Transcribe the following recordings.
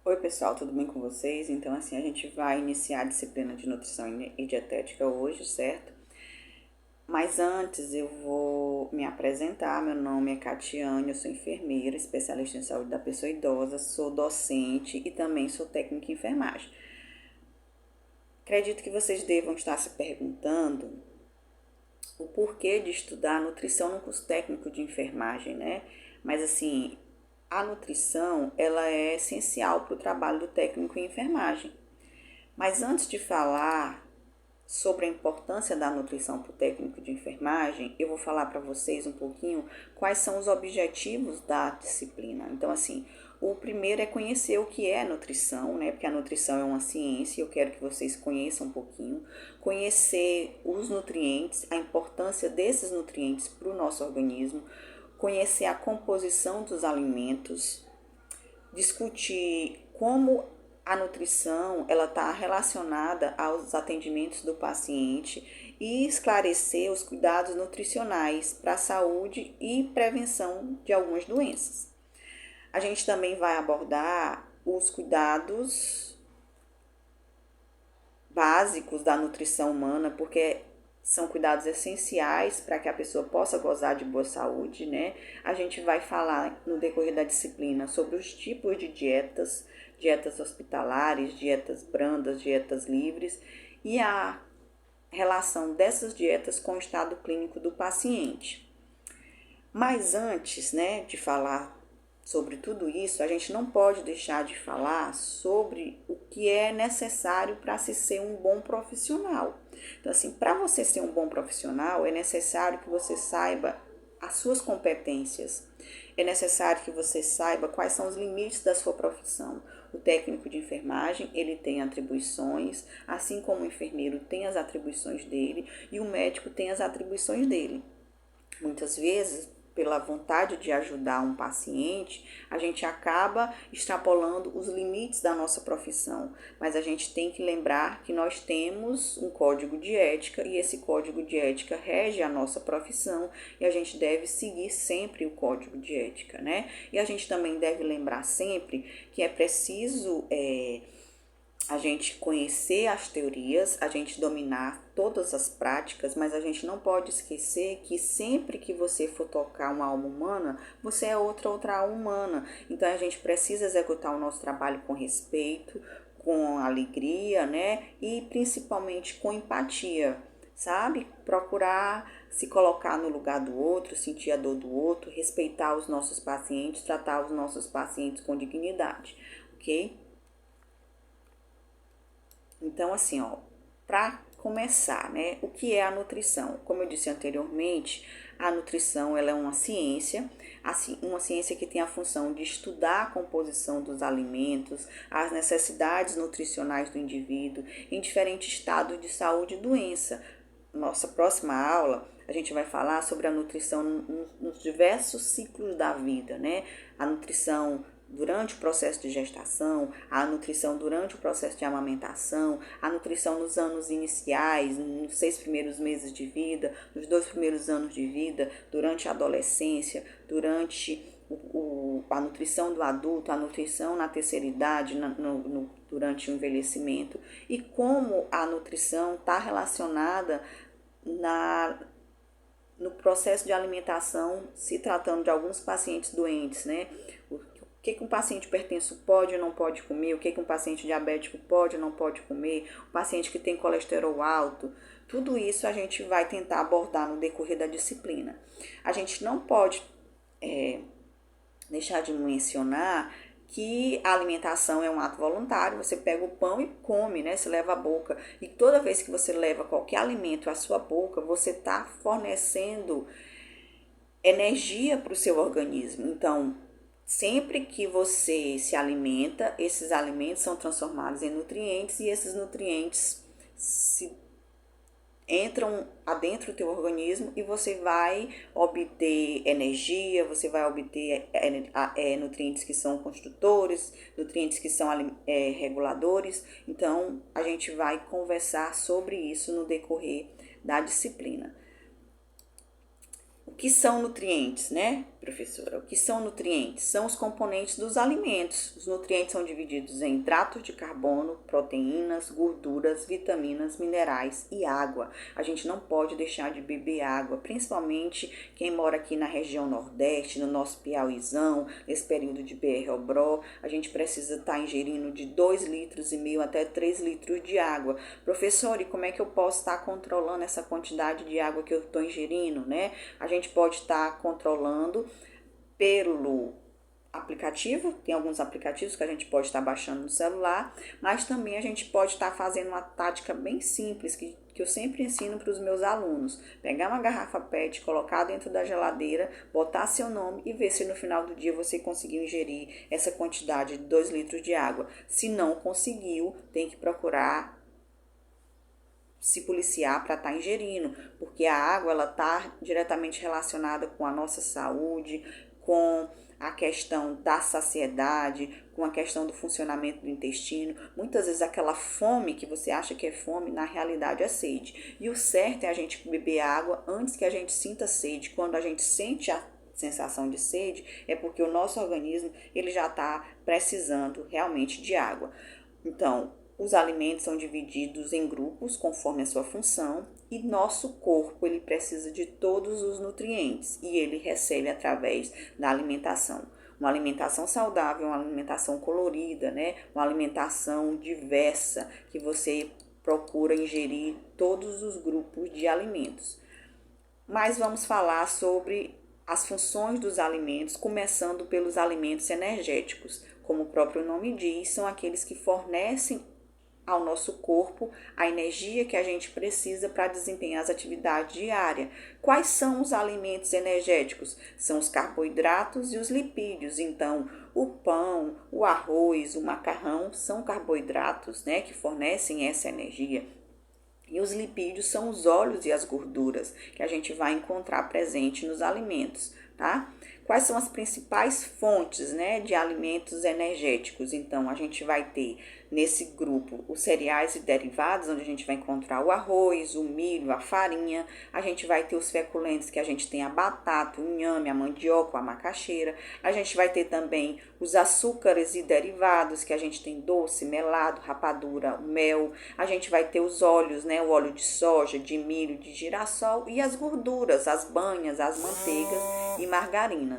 Oi pessoal, tudo bem com vocês? Então assim, a gente vai iniciar a disciplina de nutrição e dietética hoje, certo? Mas antes eu vou me apresentar, meu nome é Catiane, eu sou enfermeira, especialista em saúde da pessoa idosa, sou docente e também sou técnica em enfermagem. Acredito que vocês devam estar se perguntando o porquê de estudar nutrição no curso técnico de enfermagem, né? Mas assim, a nutrição, ela é essencial para o trabalho do técnico em enfermagem. Mas antes de falar sobre a importância da nutrição para o técnico de enfermagem, eu vou falar para vocês um pouquinho quais são os objetivos da disciplina. Então, assim, o primeiro é conhecer o que é nutrição, né? Porque a nutrição é uma ciência, eu quero que vocês conheçam um pouquinho, conhecer os nutrientes, a importância desses nutrientes para o nosso organismo, conhecer a composição dos alimentos, discutir como a nutrição ela está relacionada aos atendimentos do paciente e esclarecer os cuidados nutricionais para a saúde e prevenção de algumas doenças. A gente também vai abordar os cuidados básicos da nutrição humana, porque são cuidados essenciais para que a pessoa possa gozar de boa saúde, né? A gente vai falar no decorrer da disciplina sobre os tipos de dietas, dietas hospitalares, dietas brandas, dietas livres e a relação dessas dietas com o estado clínico do paciente. Mas antes, né, de falar sobre tudo isso, a gente não pode deixar de falar sobre o que é necessário para se ser um bom profissional. Então, assim, para você ser um bom profissional, é necessário que você saiba as suas competências. É necessário que você saiba quais são os limites da sua profissão. O técnico de enfermagem, ele tem atribuições, assim como o enfermeiro tem as atribuições dele e o médico tem as atribuições dele. Muitas vezes, pela vontade de ajudar um paciente, a gente acaba extrapolando os limites da nossa profissão. Mas a gente tem que lembrar que nós temos um código de ética e esse código de ética rege a nossa profissão e a gente deve seguir sempre o código de ética, né? E a gente também deve lembrar sempre que é preciso a gente conhecer as teorias, a gente dominar todas as práticas, mas a gente não pode esquecer que sempre que você for tocar uma alma humana, você é outra alma humana. Então a gente precisa executar o nosso trabalho com respeito, com alegria, né? E principalmente com empatia, sabe? Procurar se colocar no lugar do outro, sentir a dor do outro, respeitar os nossos pacientes, tratar os nossos pacientes com dignidade, ok? Então, assim, ó, para começar, né, o que é a nutrição? Como eu disse anteriormente, a nutrição ela é uma ciência, assim, uma ciência que tem a função de estudar a composição dos alimentos, as necessidades nutricionais do indivíduo em diferentes estados de saúde e doença. Nossa próxima aula, a gente vai falar sobre a nutrição nos diversos ciclos da vida, né? A nutrição durante o processo de gestação, a nutrição durante o processo de amamentação, a nutrição nos anos iniciais, nos 6 primeiros meses de vida, nos 2 primeiros anos de vida, durante a adolescência, durante a nutrição do adulto, a nutrição na terceira idade, durante o envelhecimento e como a nutrição está relacionada no processo de alimentação, se tratando de alguns pacientes doentes, né? O que um paciente hipertenso pode ou não pode comer, o que um paciente diabético pode ou não pode comer, o paciente que tem colesterol alto, tudo isso a gente vai tentar abordar no decorrer da disciplina. A gente não pode deixar de mencionar que a alimentação é um ato voluntário, você pega o pão e come, né? Você leva à boca. E toda vez que você leva qualquer alimento à sua boca, você está fornecendo energia para o seu organismo. Então, sempre que você se alimenta, esses alimentos são transformados em nutrientes e esses nutrientes entram adentro do teu organismo e você vai obter energia, você vai obter nutrientes que são construtores, nutrientes que são reguladores. Então, a gente vai conversar sobre isso no decorrer da disciplina. O que são nutrientes, né? professora? O que são nutrientes? São os componentes dos alimentos. Os nutrientes são divididos em hidratos de carbono, proteínas, gorduras, vitaminas, minerais e água. A gente não pode deixar de beber água, principalmente quem mora aqui na região Nordeste, no nosso Piauizão, nesse período de BR-Obró. A gente precisa estar ingerindo de 2,5 litros até 3 litros de água. Professor, e como é que eu posso estar controlando essa quantidade de água que eu estou ingerindo, né? A gente pode estar controlando pelo aplicativo, tem alguns aplicativos que a gente pode estar baixando no celular, mas também a gente pode estar fazendo uma tática bem simples que eu sempre ensino para os meus alunos. Pegar uma garrafa PET, colocar dentro da geladeira, botar seu nome e ver se no final do dia você conseguiu ingerir essa quantidade de 2 litros de água. Se não conseguiu, tem que procurar se policiar para estar ingerindo, porque a água ela está diretamente relacionada com a nossa saúde, com a questão da saciedade, com a questão do funcionamento do intestino. Muitas vezes aquela fome que você acha que é fome, na realidade é sede. E o certo é a gente beber água antes que a gente sinta sede. Quando a gente sente a sensação de sede, é porque o nosso organismo ele já está precisando realmente de água. Então, os alimentos são divididos em grupos conforme a sua função e nosso corpo ele precisa de todos os nutrientes e ele recebe através da alimentação. Uma alimentação saudável, uma alimentação colorida, né? Uma alimentação diversa que você procura ingerir todos os grupos de alimentos. Mas vamos falar sobre as funções dos alimentos, começando pelos alimentos energéticos. Como o próprio nome diz, são aqueles que fornecem ao nosso corpo a energia que a gente precisa para desempenhar as atividades diárias. Quais são os alimentos energéticos? São os carboidratos e os lipídios. Então, o pão, o arroz, o macarrão são carboidratos, né, que fornecem essa energia. E os lipídios são os óleos e as gorduras que a gente vai encontrar presente nos alimentos, tá? Quais são as principais fontes, né, de alimentos energéticos? Então, a gente vai ter nesse grupo os cereais e derivados, onde a gente vai encontrar o arroz, o milho, a farinha. A gente vai ter os feculentos, que a gente tem a batata, o inhame, a mandioca, a macaxeira. A gente vai ter também os açúcares e derivados, que a gente tem doce, melado, rapadura, mel. A gente vai ter os óleos, né, o óleo de soja, de milho, de girassol e as gorduras, as banhas, as manteigas e margarinas.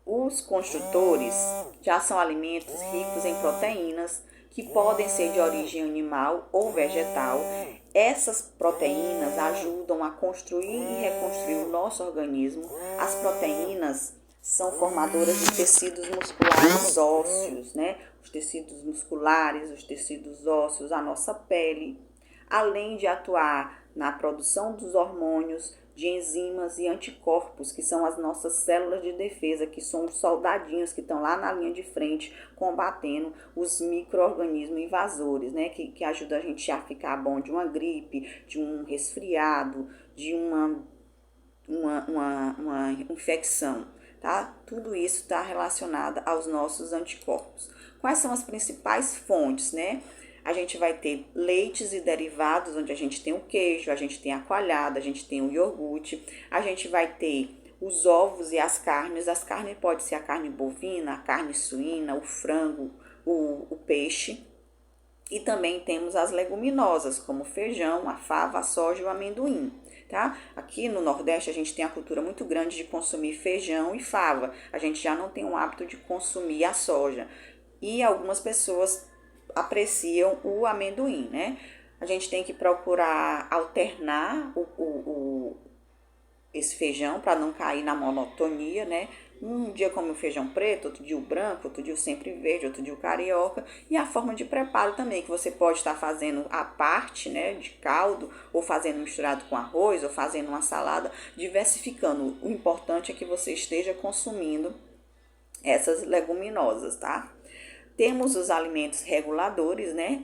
Os construtores já são alimentos ricos em proteínas que podem ser de origem animal ou vegetal. Essas proteínas ajudam a construir e reconstruir o nosso organismo. As proteínas são formadoras de tecidos musculares ósseos, né? Os tecidos musculares, os tecidos ósseos, a nossa pele, além de atuar na produção dos hormônios, de enzimas e anticorpos, que são as nossas células de defesa, que são os soldadinhos que estão lá na linha de frente, combatendo os micro-organismos invasores, né? Que ajudam a gente a ficar bom de uma gripe, de um resfriado, de uma infecção, tá? Tudo isso está relacionado aos nossos anticorpos. Quais são as principais fontes, né? A gente vai ter leites e derivados, onde a gente tem o queijo, a gente tem a coalhada, a gente tem o iogurte, a gente vai ter os ovos e as carnes. As carnes pode ser a carne bovina, a carne suína, o frango, o peixe. E também temos as leguminosas, como o feijão, a fava, a soja e o amendoim. Tá? Aqui no Nordeste a gente tem a cultura muito grande de consumir feijão e fava. A gente já não tem o hábito de consumir a soja. E algumas pessoas apreciam o amendoim, né? A gente tem que procurar alternar esse feijão para não cair na monotonia, né? Um dia come o feijão preto, outro dia o branco, outro dia o sempre verde, outro dia o carioca. E a forma de preparo também, que você pode estar fazendo a parte, né, de caldo, ou fazendo misturado com arroz, ou fazendo uma salada, diversificando. O importante é que você esteja consumindo essas leguminosas, tá? Temos os alimentos reguladores, né,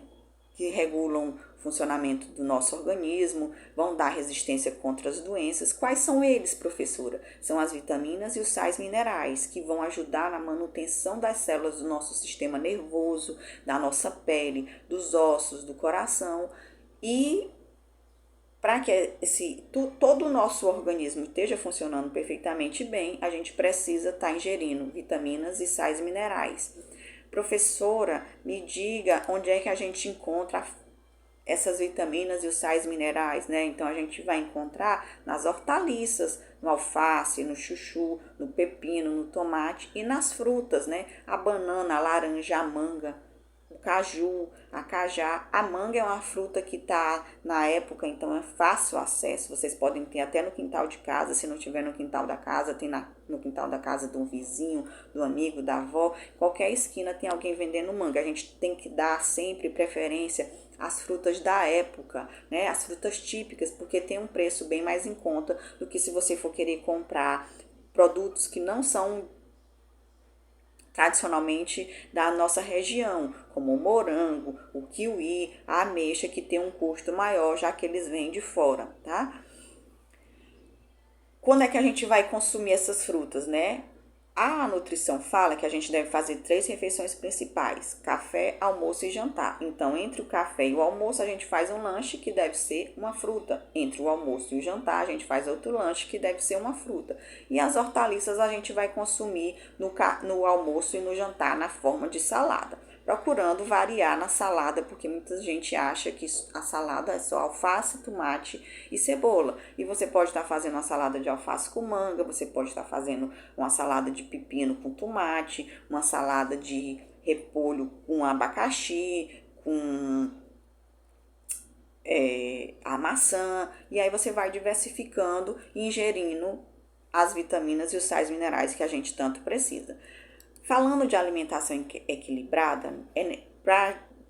que regulam o funcionamento do nosso organismo, vão dar resistência contra as doenças. Quais são eles, professora? São as vitaminas e os sais minerais, que vão ajudar na manutenção das células do nosso sistema nervoso, da nossa pele, dos ossos, do coração. E para que todo o nosso organismo esteja funcionando perfeitamente bem, a gente precisa estar ingerindo vitaminas e sais minerais. Professora, me diga onde é que a gente encontra essas vitaminas e os sais minerais, né? Então a gente vai encontrar nas hortaliças, no alface, no chuchu, no pepino, no tomate e nas frutas, né? A banana, a laranja, a manga, o caju, a cajá. A manga é uma fruta que está na época, então é fácil acesso. Vocês podem ter até no quintal de casa, se não tiver no quintal da casa, tem no quintal da casa de um vizinho, do amigo, da avó. Qualquer esquina tem alguém vendendo manga. A gente tem que dar sempre preferência às frutas da época, né? As frutas típicas, porque tem um preço bem mais em conta do que se você for querer comprar produtos que não são tradicionalmente da nossa região, como o morango, o kiwi, a ameixa, que tem um custo maior, já que eles vêm de fora, tá? Quando é que a gente vai consumir essas frutas, né? A nutrição fala que a gente deve fazer 3 refeições principais: café, almoço e jantar. Então, entre o café e o almoço, a gente faz um lanche que deve ser uma fruta. Entre o almoço e o jantar, a gente faz outro lanche que deve ser uma fruta. E as hortaliças a gente vai consumir no almoço e no jantar na forma de salada, procurando variar na salada, porque muita gente acha que a salada é só alface, tomate e cebola. E você pode estar fazendo uma salada de alface com manga, você pode estar fazendo uma salada de pepino com tomate, uma salada de repolho com abacaxi, com a maçã. E aí você vai diversificando e ingerindo as vitaminas e os sais minerais que a gente tanto precisa. Falando de alimentação equilibrada,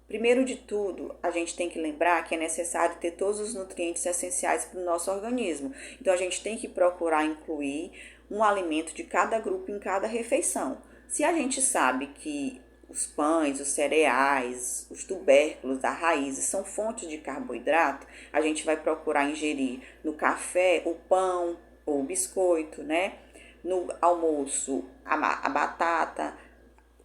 primeiro de tudo, a gente tem que lembrar que é necessário ter todos os nutrientes essenciais para o nosso organismo. Então, a gente tem que procurar incluir um alimento de cada grupo em cada refeição. Se a gente sabe que os pães, os cereais, os tubérculos, as raízes são fontes de carboidrato, a gente vai procurar ingerir no café o pão ou o biscoito, né? No almoço, a batata,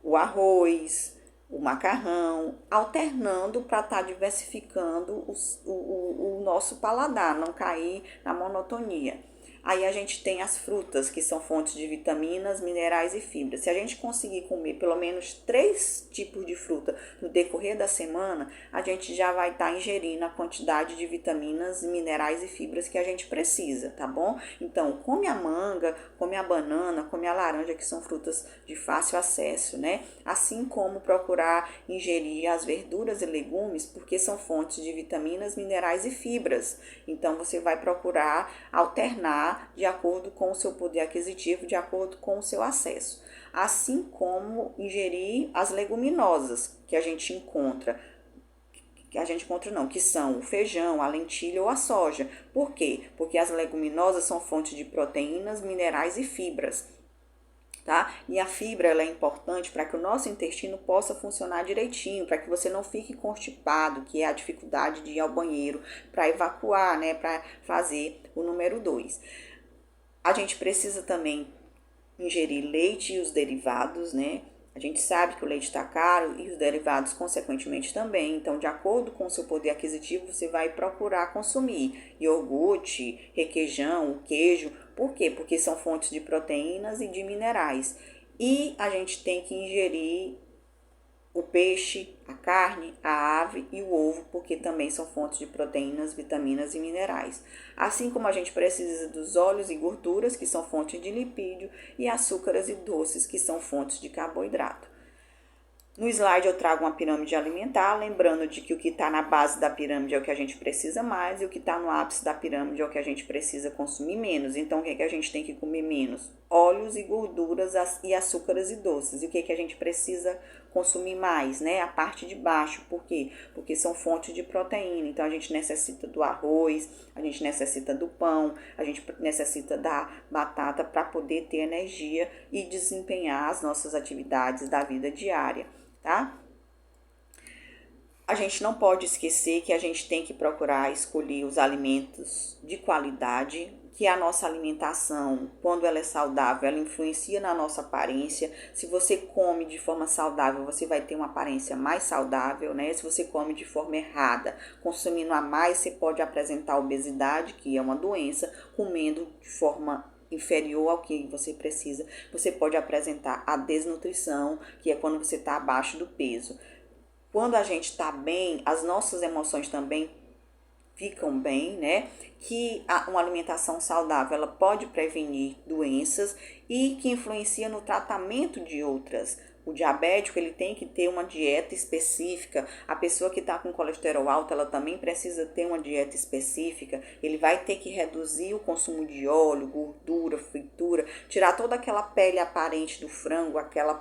o arroz, o macarrão, alternando para estar diversificando o nosso paladar, não cair na monotonia. Aí a gente tem as frutas, que são fontes de vitaminas, minerais e fibras. Se a gente conseguir comer pelo menos 3 tipos de fruta no decorrer da semana, a gente já vai estar ingerindo a quantidade de vitaminas, minerais e fibras que a gente precisa, tá bom? Então, come a manga, come a banana, come a laranja, que são frutas de fácil acesso, né? Assim como procurar ingerir as verduras e legumes, porque são fontes de vitaminas, minerais e fibras. Então, você vai procurar alternar de acordo com o seu poder aquisitivo, de acordo com o seu acesso. Assim como ingerir as leguminosas que a gente encontra, que são o feijão, a lentilha ou a soja. Por quê? Porque as leguminosas são fontes de proteínas, minerais e fibras. Tá? E a fibra ela é importante para que o nosso intestino possa funcionar direitinho, para que você não fique constipado, que é a dificuldade de ir ao banheiro para evacuar, né, para fazer o número 2. A gente precisa também ingerir leite e os derivados, né? A gente sabe que o leite está caro e os derivados, consequentemente, também. Então, de acordo com o seu poder aquisitivo, você vai procurar consumir iogurte, requeijão, queijo. Por quê? Porque são fontes de proteínas e de minerais. E a gente tem que ingerir o peixe, a carne, a ave e o ovo, porque também são fontes de proteínas, vitaminas e minerais. Assim como a gente precisa dos óleos e gorduras, que são fontes de lipídio, e açúcares e doces, que são fontes de carboidrato. No slide eu trago uma pirâmide alimentar, lembrando de que o que está na base da pirâmide é o que a gente precisa mais e o que está no ápice da pirâmide é o que a gente precisa consumir menos. Então, o que é que a gente tem que comer menos? Óleos e gorduras e açúcares e doces. E o que é que a gente precisa consumir mais, né? A parte de baixo. Por quê? Porque são fontes de proteína. Então, a gente necessita do arroz, a gente necessita do pão, a gente necessita da batata para poder ter energia e desempenhar as nossas atividades da vida diária. Tá? A gente não pode esquecer que a gente tem que procurar escolher os alimentos de qualidade, que a nossa alimentação, quando ela é saudável, ela influencia na nossa aparência. Se você come de forma saudável, você vai ter uma aparência mais saudável, né? Se você come de forma errada, consumindo a mais, você pode apresentar obesidade, que é uma doença, comendo de forma inferior ao que você precisa. Você pode apresentar a desnutrição, que é quando você está abaixo do peso. Quando a gente está bem, as nossas emoções também ficam bem, né? Que uma alimentação saudável ela pode prevenir doenças e que influencia no tratamento de outras. O diabético ele tem que ter uma dieta específica. A pessoa que está com colesterol alto ela também precisa ter uma dieta específica. Ele vai ter que reduzir o consumo de óleo, gordura, fritura, tirar toda aquela pele aparente do frango, aquela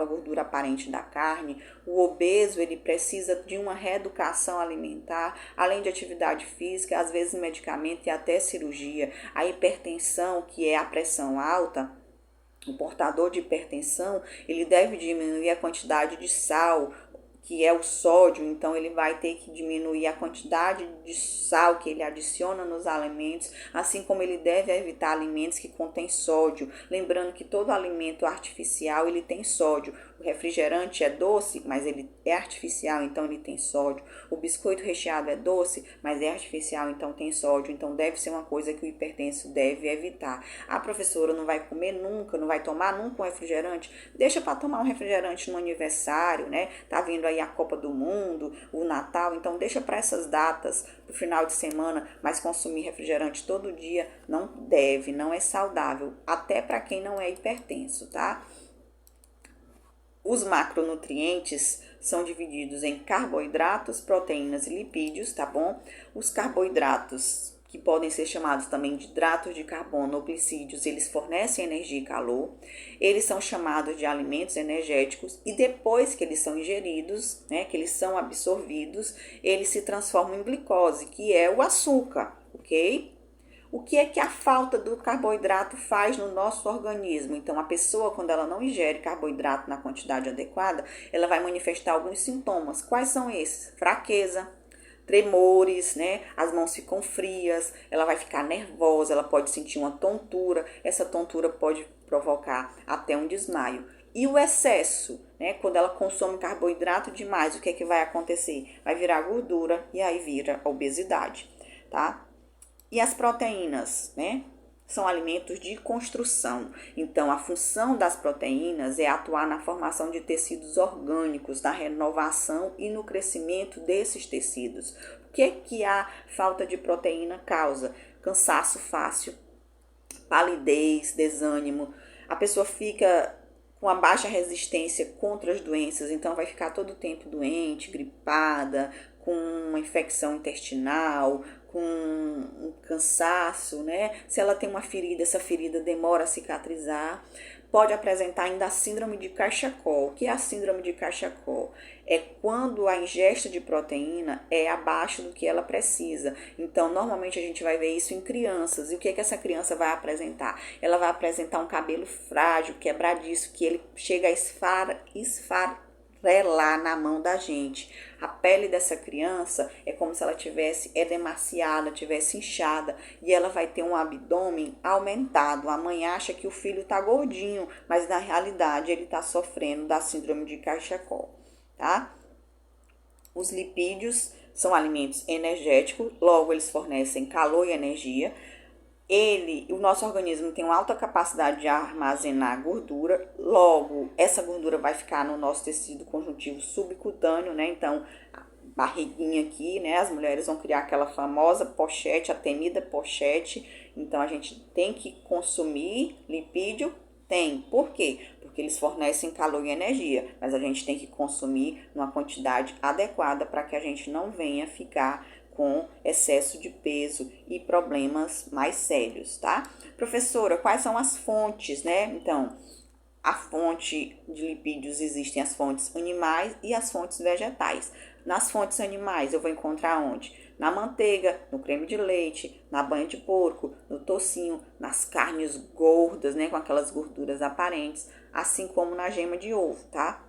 gordura aparente da carne. O obeso ele precisa de uma reeducação alimentar, além de atividade física, às vezes medicamento e até cirurgia. A hipertensão, que é a pressão alta, o portador de hipertensão, ele deve diminuir a quantidade de sal, que é o sódio, então ele vai ter que diminuir a quantidade de sal que ele adiciona nos alimentos, assim como ele deve evitar alimentos que contêm sódio. Lembrando que todo alimento artificial ele tem sódio. O refrigerante é doce, mas ele é artificial, então ele tem sódio. O biscoito recheado é doce, mas é artificial, então tem sódio. Então deve ser uma coisa que o hipertenso deve evitar. A professora não vai comer nunca, não vai tomar nunca um refrigerante. Deixa para tomar um refrigerante no aniversário, né? Tá vindo aí a Copa do Mundo, o Natal, então deixa para essas datas, pro final de semana, mas consumir refrigerante todo dia não deve, não é saudável, até para quem não é hipertenso, tá? Os macronutrientes são divididos em carboidratos, proteínas e lipídios, tá bom? Os carboidratos, que podem ser chamados também de hidratos de carbono ou glicídios, eles fornecem energia e calor. Eles são chamados de alimentos energéticos e depois que eles são ingeridos, né, que eles são absorvidos, eles se transformam em glicose, que é o açúcar, ok? O que é que a falta do carboidrato faz no nosso organismo? Então, a pessoa, quando ela não ingere carboidrato na quantidade adequada, ela vai manifestar alguns sintomas. Quais são esses? Fraqueza, tremores, né? As mãos ficam frias, ela vai ficar nervosa, ela pode sentir uma tontura. Essa tontura pode provocar até um desmaio. E o excesso, né? Quando ela consome carboidrato demais, o que é que vai acontecer? Vai virar gordura e aí vira obesidade, tá? E as proteínas, né? São alimentos de construção. Então, a função das proteínas é atuar na formação de tecidos orgânicos, na renovação e no crescimento desses tecidos. O que é que a falta de proteína causa? Cansaço fácil, palidez, desânimo. A pessoa fica com a baixa resistência contra as doenças, então vai ficar todo o tempo doente, gripada, com uma infecção intestinal, com um cansaço, né? Se ela tem uma ferida, essa ferida demora a cicatrizar. Pode apresentar ainda a síndrome de Kwashiorkor. O que é a síndrome de Kwashiorkor? É quando a ingesta de proteína é abaixo do que ela precisa. Então, normalmente a gente vai ver isso em crianças. E o que é que essa criança vai apresentar? Ela vai apresentar um cabelo frágil, quebradiço, que ele chega a esfarelar na mão da gente. A pele dessa criança é como se ela tivesse edemaciada, tivesse inchada, e ela vai ter um abdômen aumentado. A mãe acha que o filho está gordinho, mas na realidade ele está sofrendo da síndrome de Kwashiorkor, tá? Os lipídios são alimentos energéticos, logo eles fornecem calor e energia. O nosso organismo tem uma alta capacidade de armazenar gordura, logo essa gordura vai ficar no nosso tecido conjuntivo subcutâneo, né? Então, a barriguinha aqui, né? As mulheres vão criar aquela famosa pochete, a temida pochete. Então, a gente tem que consumir lipídio? Tem. Por quê? Porque eles fornecem calor e energia, mas a gente tem que consumir numa quantidade adequada para que a gente não venha ficar com excesso de peso e problemas mais sérios, tá? Professora, quais são as fontes, né? Então, a fonte de lipídios existem as fontes animais e as fontes vegetais. Nas fontes animais eu vou encontrar onde? Na manteiga, no creme de leite, na banha de porco, no tocinho, nas carnes gordas, né, com aquelas gorduras aparentes, assim como na gema de ovo, tá?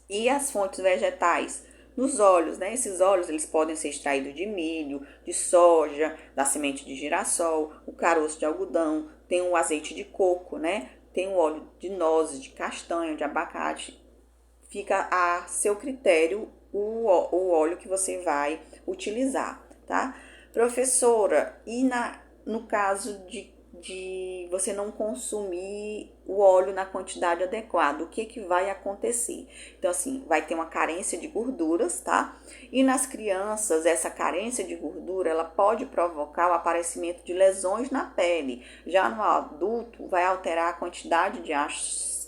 E as fontes vegetais? nos óleos, né? Esses óleos, eles podem ser extraídos de milho, de soja, da semente de girassol, o caroço de algodão, tem o azeite de coco, né? Tem o óleo de nozes, de castanha, de abacate. Fica a seu critério o óleo que você vai utilizar, tá? Professora, e no caso de você não consumir o óleo na quantidade adequada, o que vai acontecer? Então, assim, vai ter uma carência de gorduras, tá? E nas crianças, essa carência de gordura, ela pode provocar o aparecimento de lesões na pele. Já no adulto, vai alterar a quantidade de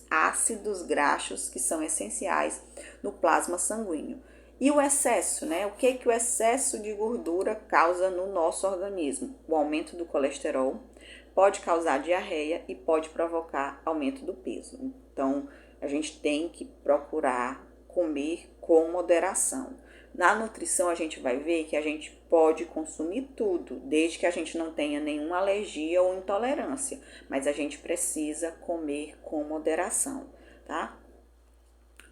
ácidos graxos que são essenciais no plasma sanguíneo. E o excesso, né? O que o excesso de gordura causa no nosso organismo? O aumento do colesterol, pode causar diarreia e pode provocar aumento do peso. Então, a gente tem que procurar comer com moderação. Na nutrição, a gente vai ver que a gente pode consumir tudo, desde que a gente não tenha nenhuma alergia ou intolerância, mas a gente precisa comer com moderação, tá?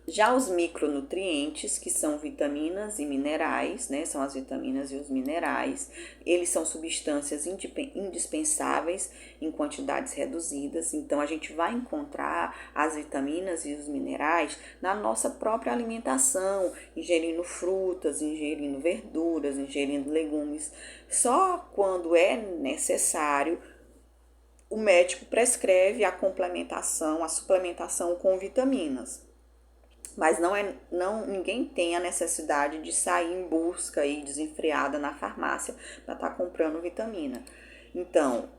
Já os micronutrientes, que são vitaminas e minerais, né? São as vitaminas e os minerais. Eles são substâncias indispensáveis em quantidades reduzidas. Então, a gente vai encontrar as vitaminas e os minerais na nossa própria alimentação, ingerindo frutas, ingerindo verduras, ingerindo legumes. Só quando é necessário, o médico prescreve a complementação, a suplementação com vitaminas. Mas ninguém tem a necessidade de sair em busca aí desenfreada na farmácia para estar comprando vitamina. Então,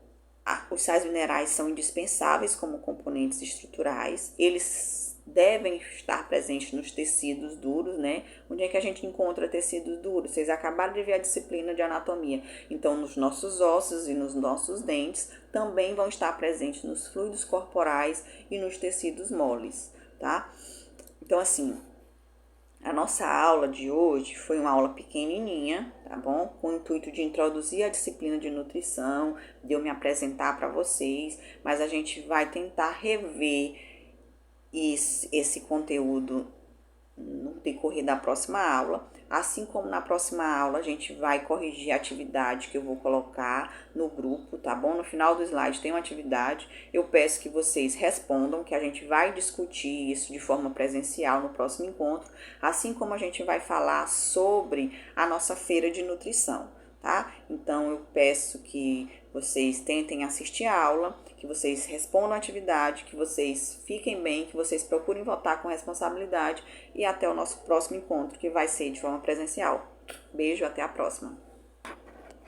os sais minerais são indispensáveis como componentes estruturais. Eles devem estar presentes nos tecidos duros, né? Onde é que a gente encontra tecidos duros? Vocês acabaram de ver a disciplina de anatomia. Então, nos nossos ossos e nos nossos dentes também vão estar presentes nos fluidos corporais e nos tecidos moles, tá? Então, assim, a nossa aula de hoje foi uma aula pequenininha, tá bom? Com o intuito de introduzir a disciplina de nutrição, de eu me apresentar para vocês, mas a gente vai tentar rever esse conteúdo no decorrer da próxima aula. Assim como na próxima aula a gente vai corrigir a atividade que eu vou colocar no grupo, tá bom? No final do slide tem uma atividade, eu peço que vocês respondam, que a gente vai discutir isso de forma presencial no próximo encontro, assim como a gente vai falar sobre a nossa feira de nutrição, tá? Então eu peço que vocês tentem assistir a aula, que vocês respondam a atividade, que vocês fiquem bem, que vocês procurem votar com responsabilidade e até o nosso próximo encontro, que vai ser de forma presencial. Beijo, até a próxima!